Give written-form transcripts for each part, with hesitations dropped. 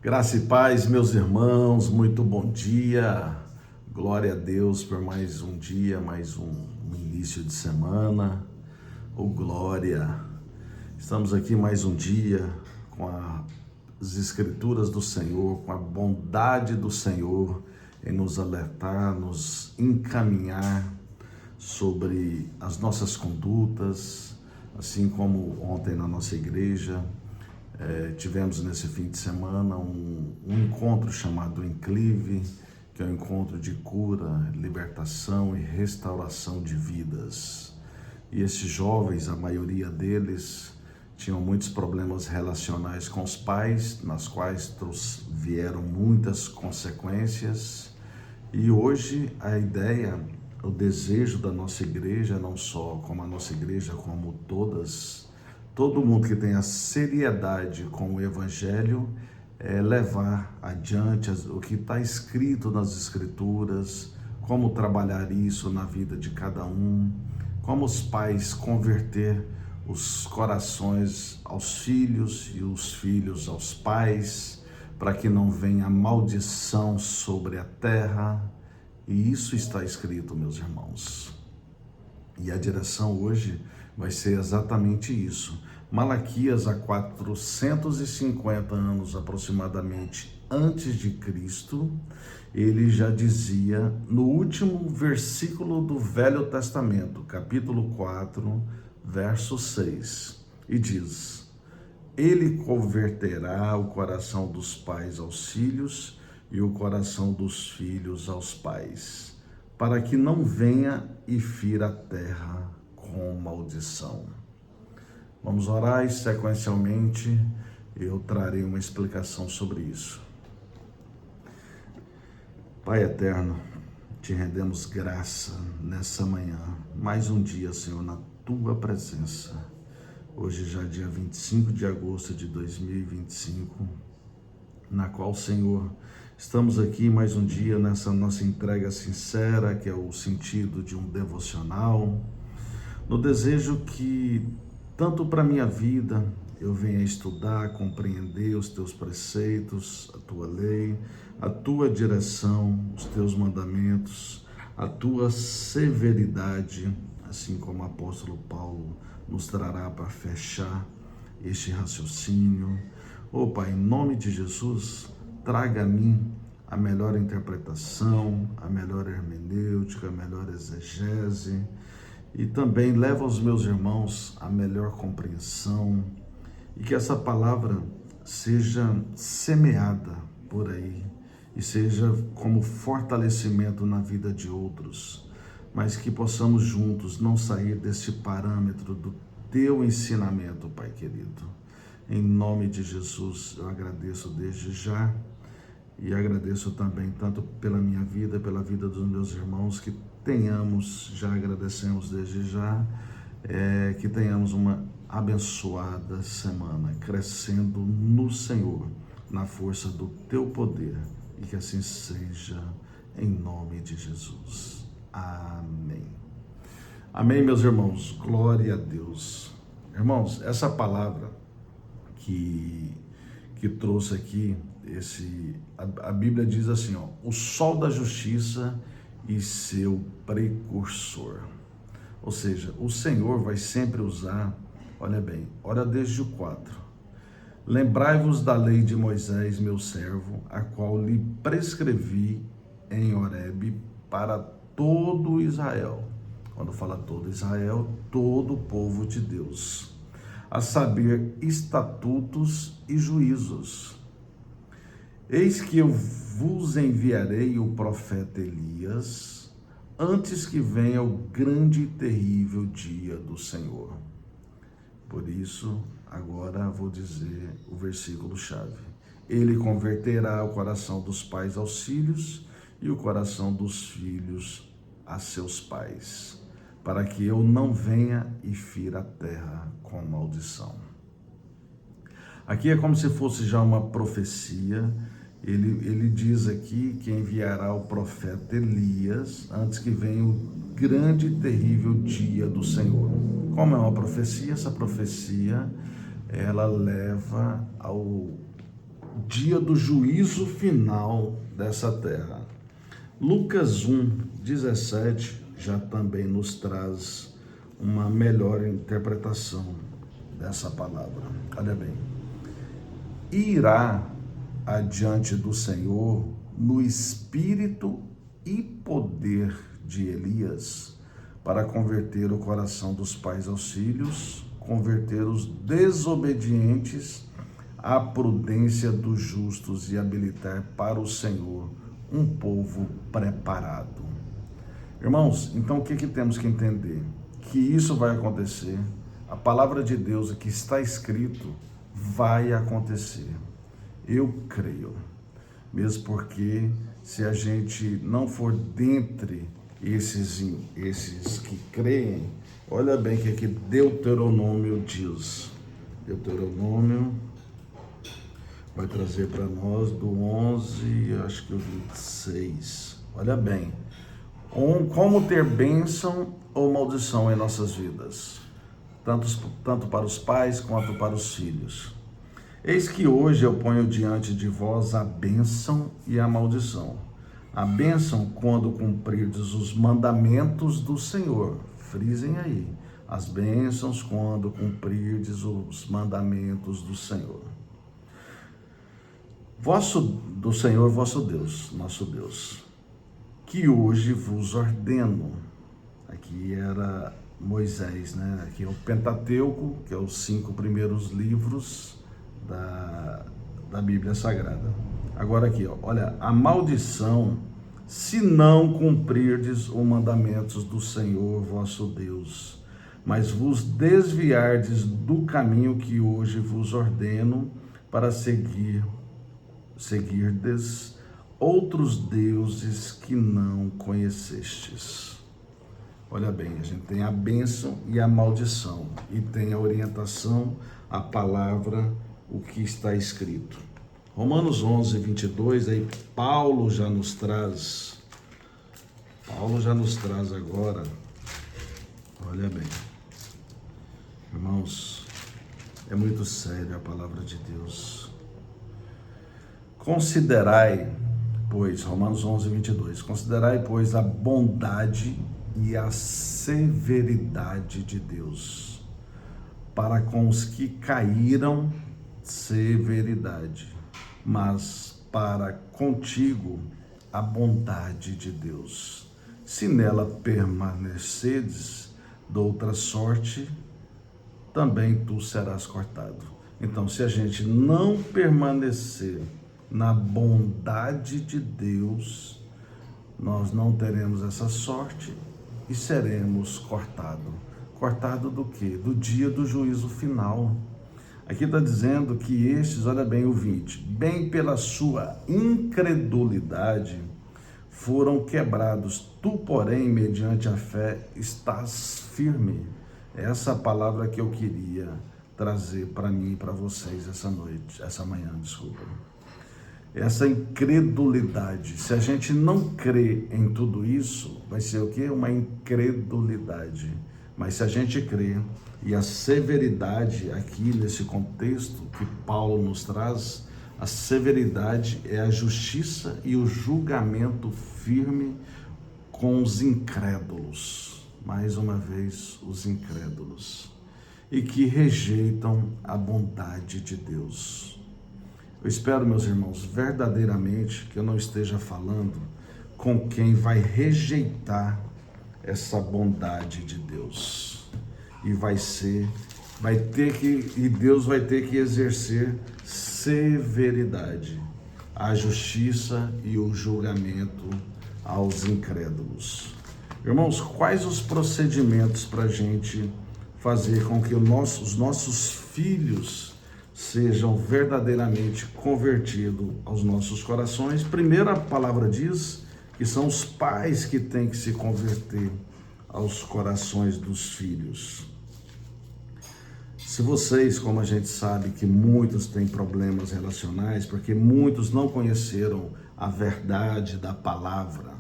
Graça e paz, meus irmãos, muito bom dia. Glória a Deus por mais um dia, mais um início de semana. Oh, glória! Estamos aqui mais um dia com as Escrituras do Senhor, com a bondade do Senhor em nos alertar, nos encaminhar sobre as nossas condutas, assim como ontem na nossa igreja. Tivemos nesse fim de semana um encontro chamado Enclive, que é um encontro de cura, libertação e restauração de vidas. E esses jovens, a maioria deles, tinham muitos problemas relacionais com os pais, nas quais vieram muitas consequências. E hoje a ideia, o desejo da nossa igreja, não só como a nossa igreja, como todo mundo que tem a seriedade com o Evangelho, é levar adiante o que está escrito nas Escrituras, como trabalhar isso na vida de cada um, como os pais converter os corações aos filhos e os filhos aos pais, para que não venha maldição sobre a terra. E isso está escrito, meus irmãos. E a direção hoje vai ser exatamente isso. Malaquias, há 450 anos aproximadamente antes de Cristo, ele já dizia no último versículo do Velho Testamento, capítulo 4, verso 6, e diz: Ele converterá o coração dos pais aos filhos e o coração dos filhos aos pais, para que não venha e fira a terra com maldição. Vamos orar e sequencialmente eu trarei uma explicação sobre isso. Pai eterno, te rendemos graça nessa manhã, mais um dia, Senhor, na tua presença. Hoje já dia 25 de agosto de 2025, na qual, Senhor, estamos aqui mais um dia nessa nossa entrega sincera, que é o sentido de um devocional, no desejo que, tanto para a minha vida, eu venha estudar, compreender os teus preceitos, a tua lei, a tua direção, os teus mandamentos, a tua severidade, assim como o apóstolo Paulo nos trará para fechar este raciocínio. Pai, em nome de Jesus, traga a mim a melhor interpretação, a melhor hermenêutica, a melhor exegese, e também leva aos meus irmãos a melhor compreensão, e que essa palavra seja semeada por aí e seja como fortalecimento na vida de outros, mas que possamos juntos não sair desse parâmetro do teu ensinamento, Pai querido. Em nome de Jesus, eu agradeço desde já e agradeço também tanto pela minha vida, pela vida dos meus irmãos, que tenhamos, já agradecemos desde já, que tenhamos uma abençoada semana, crescendo no Senhor, na força do teu poder, e que assim seja, em nome de Jesus. Amém. Amém, meus irmãos, glória a Deus. Irmãos, essa palavra que trouxe aqui, a Bíblia diz assim, o sol da justiça e seu precursor. Ou seja, o Senhor vai sempre usar, olha bem, olha desde o 4. Lembrai-vos da lei de Moisés, meu servo, a qual lhe prescrevi em Horebe para todo Israel. Quando fala todo Israel, todo o povo de Deus, a saber, estatutos e juízos. Eis que eu vos enviarei o profeta Elias, antes que venha o grande e terrível dia do Senhor. Por isso, agora vou dizer o versículo-chave. Ele converterá o coração dos pais aos filhos e o coração dos filhos a seus pais, para que eu não venha e fira a terra com maldição. Aqui é como se fosse já uma profecia. Ele diz aqui que enviará o profeta Elias antes que venha o grande e terrível dia do Senhor. Como é uma profecia, essa profecia ela leva ao dia do juízo final dessa terra. Lucas 1:17 já também nos traz uma melhor interpretação dessa palavra. Olha bem. Irá adiante do Senhor no espírito e poder de Elias, para converter o coração dos pais aos filhos, converter os desobedientes à prudência dos justos e habilitar para o Senhor um povo preparado. Irmãos, então o que temos que entender? Que isso vai acontecer, a palavra de Deus, que está escrito, vai acontecer. Eu creio, mesmo porque se a gente não for dentre esses que creem, olha bem o que Deuteronômio diz. Deuteronômio vai trazer para nós do 11, acho que o 26. Olha bem, como ter bênção ou maldição em nossas vidas, tanto para os pais quanto para os filhos. Eis que hoje eu ponho diante de vós a bênção e a maldição. A bênção quando cumprirdes os mandamentos do Senhor. Frisem aí. As bênçãos quando cumprirdes os mandamentos do Senhor. Do Senhor, vosso Deus, nosso Deus, que hoje vos ordeno. Aqui era Moisés, né? Aqui é o Pentateuco, que é os 5 primeiros livros da Bíblia Sagrada. Agora aqui, olha, a maldição, se não cumprirdes os mandamentos do Senhor vosso Deus, mas vos desviardes do caminho que hoje vos ordeno, para seguirdes outros deuses que não conhecestes. Olha bem, a gente tem a bênção e a maldição, e tem a orientação, a palavra, o que está escrito. Romanos 11:22, aí Paulo já nos traz agora, olha bem, irmãos, é muito sério a palavra de Deus. Considerai, pois, Romanos 11:22, considerai, pois, a bondade e a severidade de Deus, para com os que caíram, severidade, mas para contigo a bondade de Deus. Se nela permanecedes, doutra sorte, também tu serás cortado. Então, se a gente não permanecer na bondade de Deus, nós não teremos essa sorte e seremos cortados. Cortado do quê? Do dia do juízo final. Aqui está dizendo que estes, olha bem o 20, bem pela sua incredulidade foram quebrados. Tu, porém, mediante a fé, estás firme. Essa palavra que eu queria trazer para mim e para vocês essa manhã. Essa incredulidade, se a gente não crê em tudo isso, vai ser o quê? Uma incredulidade. Mas se a gente crê, e a severidade aqui nesse contexto que Paulo nos traz, a severidade é a justiça e o julgamento firme com os incrédulos. Mais uma vez, os incrédulos. E que rejeitam a bondade de Deus. Eu espero, meus irmãos, verdadeiramente que eu não esteja falando com quem vai rejeitar essa bondade de Deus. E Deus vai ter que exercer severidade, a justiça e o julgamento aos incrédulos. Irmãos, quais os procedimentos para a gente fazer com que os nossos filhos sejam verdadeiramente convertidos aos nossos corações? Primeiro, a palavra diz que são os pais que têm que se converter aos corações dos filhos. Se vocês, como a gente sabe que muitos têm problemas relacionais, porque muitos não conheceram a verdade da palavra,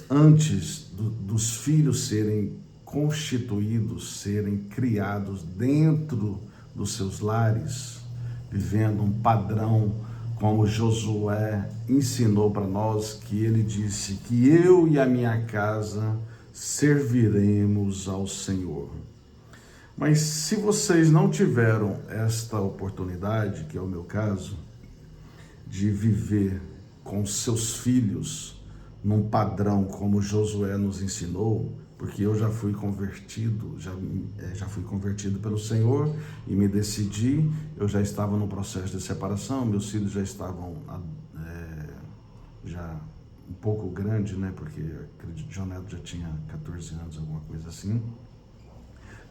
antes dos filhos serem constituídos, serem criados dentro dos seus lares, vivendo um padrão como Josué ensinou para nós, que ele disse que eu e a minha casa serviremos ao Senhor. Mas se vocês não tiveram esta oportunidade, que é o meu caso, de viver com seus filhos num padrão como Josué nos ensinou, porque eu já fui convertido, já fui convertido pelo Senhor e me decidi, eu já estava no processo de separação, meus filhos já estavam já um pouco grande, né? Porque acredito que João Neto já tinha 14 anos, alguma coisa assim,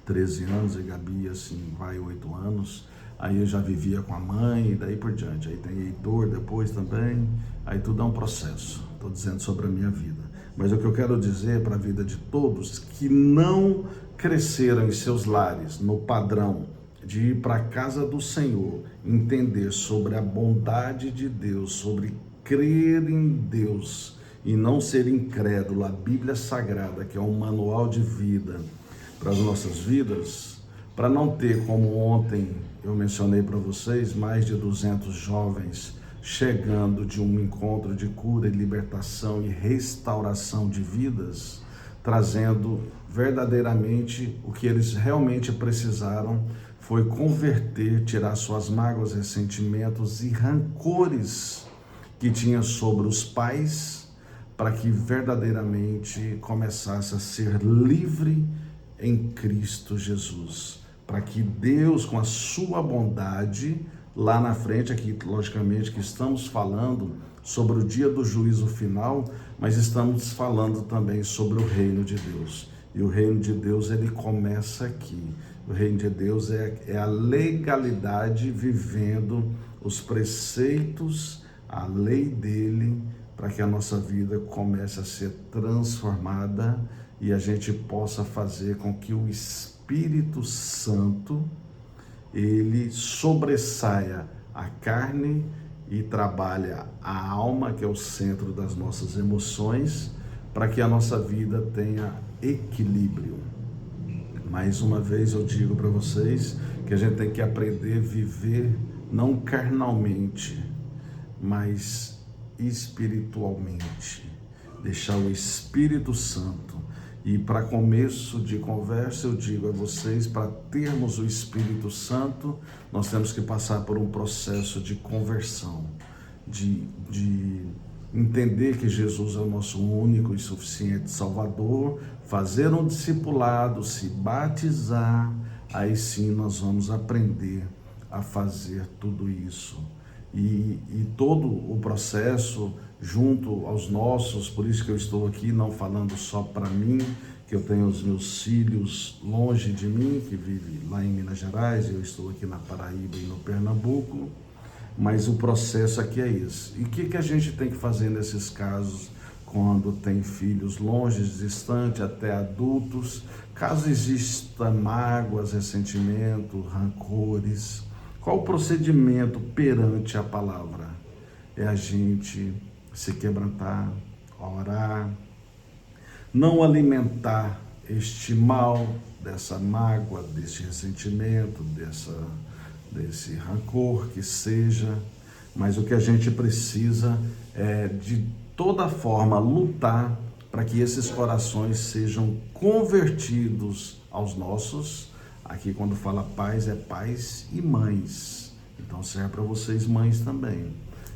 13 anos, e Gabi, assim, vai 8 anos. Aí eu já vivia com a mãe e daí por diante. Aí tem Heitor depois também. Aí tudo é um processo. Estou dizendo sobre a minha vida. Mas o que eu quero dizer para a vida de todos que não cresceram em seus lares no padrão de ir para a casa do Senhor, entender sobre a bondade de Deus, sobre crer em Deus e não ser incrédulo. A Bíblia Sagrada, que é um manual de vida para as nossas vidas, para não ter, como ontem eu mencionei para vocês, mais de 200 jovens chegando de um encontro de cura e libertação e restauração de vidas, trazendo verdadeiramente o que eles realmente precisaram, foi converter, tirar suas mágoas, ressentimentos e rancores que tinha sobre os pais, para que verdadeiramente começasse a ser livre em Cristo Jesus, para que Deus, com a sua bondade, lá na frente, aqui logicamente que estamos falando sobre o dia do juízo final, mas estamos falando também sobre o reino de Deus. E o reino de Deus, ele começa aqui. O reino de Deus é a legalidade vivendo os preceitos, a lei dele, para que a nossa vida comece a ser transformada e a gente possa fazer com que o Espírito Santo, ele sobressaia a carne e trabalha a alma, que é o centro das nossas emoções, para que a nossa vida tenha equilíbrio. Mais uma vez eu digo para vocês que a gente tem que aprender a viver não carnalmente, mas espiritualmente. Deixar o Espírito Santo. E para começo de conversa eu digo a vocês, para termos o Espírito Santo, nós temos que passar por um processo de conversão, de entender que Jesus é o nosso único e suficiente Salvador, fazer um discipulado, se batizar, aí sim nós vamos aprender a fazer tudo isso. E todo o processo junto aos nossos, por isso que eu estou aqui não falando só para mim, que eu tenho os meus filhos longe de mim, que vivem lá em Minas Gerais, eu estou aqui na Paraíba e no Pernambuco, mas o processo aqui é esse. E o que a gente tem que fazer nesses casos, quando tem filhos longe, distante, até adultos, caso exista mágoas, ressentimento, rancores? Qual o procedimento perante a palavra? É a gente se quebrantar, orar, não alimentar este mal, dessa mágoa, desse ressentimento, desse rancor que seja, mas o que a gente precisa é de toda forma lutar para que esses corações sejam convertidos aos nossos. Aqui quando fala pais, é pais e mães. Então serve para vocês mães também.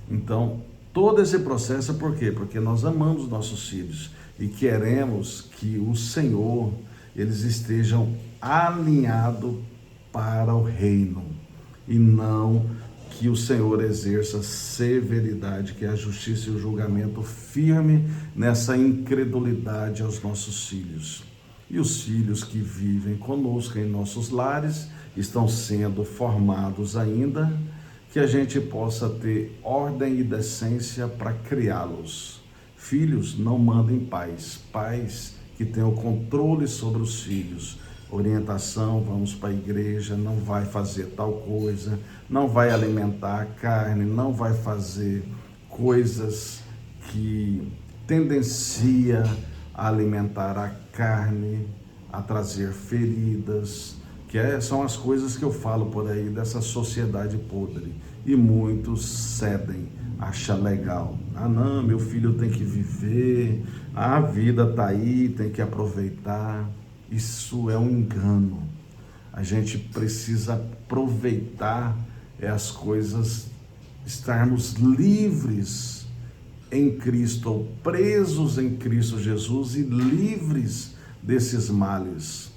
Então, todo esse processo é por quê? Porque nós amamos nossos filhos e queremos que o Senhor, eles estejam alinhados para o reino. E não que o Senhor exerça severidade, que é a justiça e o julgamento firme nessa incredulidade aos nossos filhos. E os filhos que vivem conosco em nossos lares estão sendo formados ainda, que a gente possa ter ordem e decência para criá-los. Filhos não mandem pais, pais que tenham controle sobre os filhos, orientação, vamos para a igreja, não vai fazer tal coisa, não vai alimentar a carne, não vai fazer coisas que tendencia a alimentar a carne, a trazer feridas, são as coisas que eu falo por aí dessa sociedade podre. E muitos cedem, acham legal. Ah, não, meu filho tem que viver, a vida tá aí, tem que aproveitar. Isso é um engano. A gente precisa aproveitar as coisas, estarmos livres em Cristo, ou presos em Cristo Jesus e livres desses males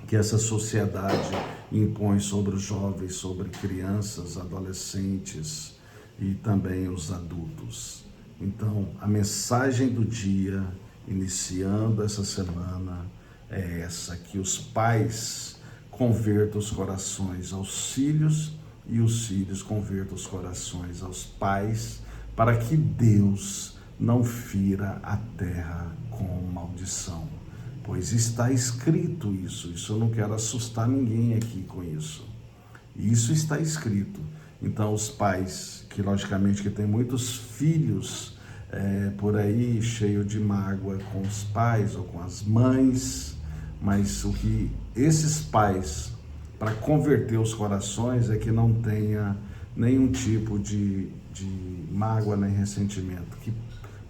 que essa sociedade impõe sobre os jovens, sobre crianças, adolescentes e também os adultos. Então, a mensagem do dia, iniciando essa semana, é essa: que os pais convertam os corações aos filhos e os filhos convertam os corações aos pais, para que Deus não fira a terra com maldição. Pois está escrito isso eu não quero assustar ninguém aqui com isso. Isso está escrito. Então os pais, que logicamente que tem muitos filhos por aí, cheio de mágoa com os pais ou com as mães, mas o que esses pais, para converter os corações, é que não tenha nenhum tipo de mágoa nem ressentimento, que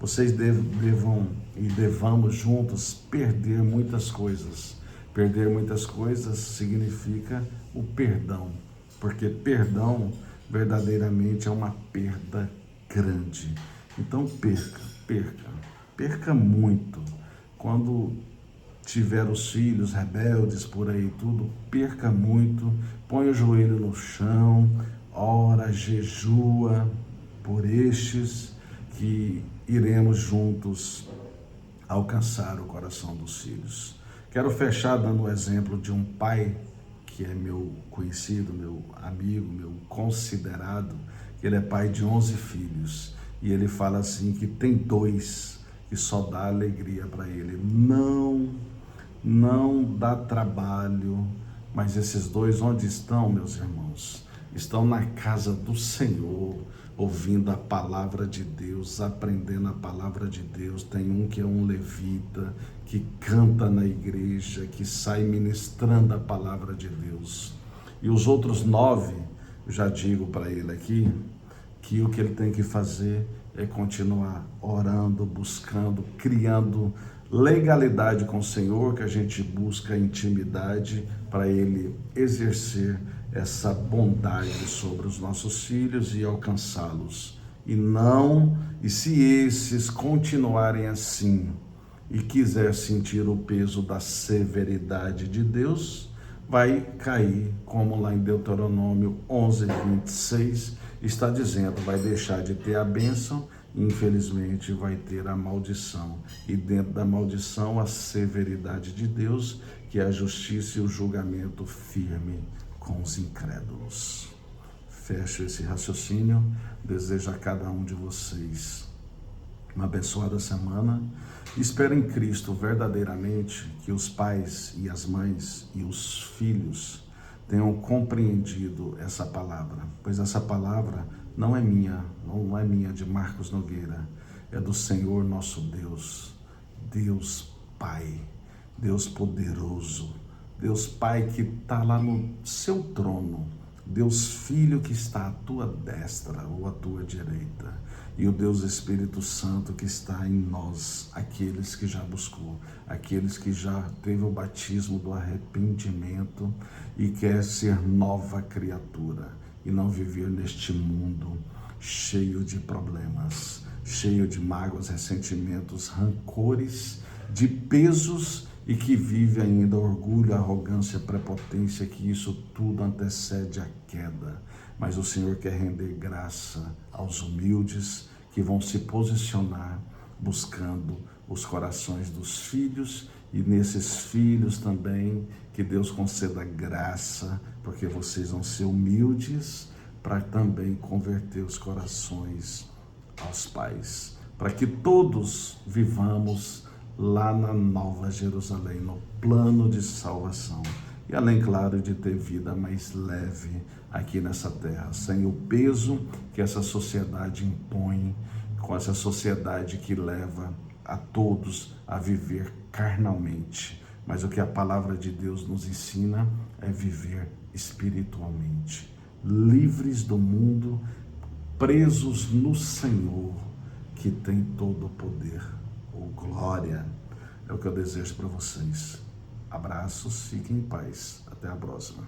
vocês devamos juntos perder muitas coisas. Perder muitas coisas significa o perdão, porque perdão verdadeiramente é uma perda grande. Então perca muito. Quando tiver os filhos rebeldes por aí tudo, perca muito, põe o joelho no chão, ora, jejua por estes, que iremos juntos alcançar o coração dos filhos. Quero fechar dando o exemplo de um pai que é meu conhecido, meu amigo, meu considerado. Ele é pai de 11 filhos e ele fala assim que tem 2 que só dá alegria para ele. Não dá trabalho, mas esses 2 onde estão, meus irmãos? Estão na casa do Senhor, ouvindo a palavra de Deus, aprendendo a palavra de Deus. Tem um que é um levita, que canta na igreja, que sai ministrando a palavra de Deus. E os outros 9, eu já digo para ele aqui, que o que ele tem que fazer é continuar orando, buscando, criando legalidade com o Senhor, que a gente busca intimidade para ele exercer essa bondade sobre os nossos filhos e alcançá-los. E se esses continuarem assim e quiser sentir o peso da severidade de Deus, vai cair, como lá em Deuteronômio 11:26 está dizendo, vai deixar de ter a bênção e infelizmente vai ter a maldição. E dentro da maldição, a severidade de Deus, que é a justiça e o julgamento firme com os incrédulos. Fecho esse raciocínio, desejo a cada um de vocês uma abençoada semana. Espero em Cristo verdadeiramente que os pais e as mães e os filhos tenham compreendido essa palavra, pois essa palavra não é minha de Marcos Nogueira, é do Senhor nosso Deus, Deus Pai, Deus poderoso, Deus Pai que está lá no seu trono, Deus Filho que está à tua destra ou à tua direita, e o Deus Espírito Santo que está em nós, aqueles que já buscou, aqueles que já teve o batismo do arrependimento e quer ser nova criatura e não viver neste mundo cheio de problemas, cheio de mágoas, ressentimentos, rancores, de pesos, e que vive ainda orgulho, arrogância, prepotência, que isso tudo antecede a queda. Mas o Senhor quer render graça aos humildes que vão se posicionar buscando os corações dos filhos, e nesses filhos também que Deus conceda graça, porque vocês vão ser humildes para também converter os corações aos pais, para que todos vivamos lá na Nova Jerusalém, no plano de salvação. E além, claro, de ter vida mais leve aqui nessa terra, sem o peso que essa sociedade impõe, com essa sociedade que leva a todos a viver carnalmente. mas o que a palavra de Deus nos ensina é viver espiritualmente, livres do mundo, presos no Senhor, que tem todo o poder. Oh, glória! É o que eu desejo para vocês. Abraços, fiquem em paz. Até a próxima.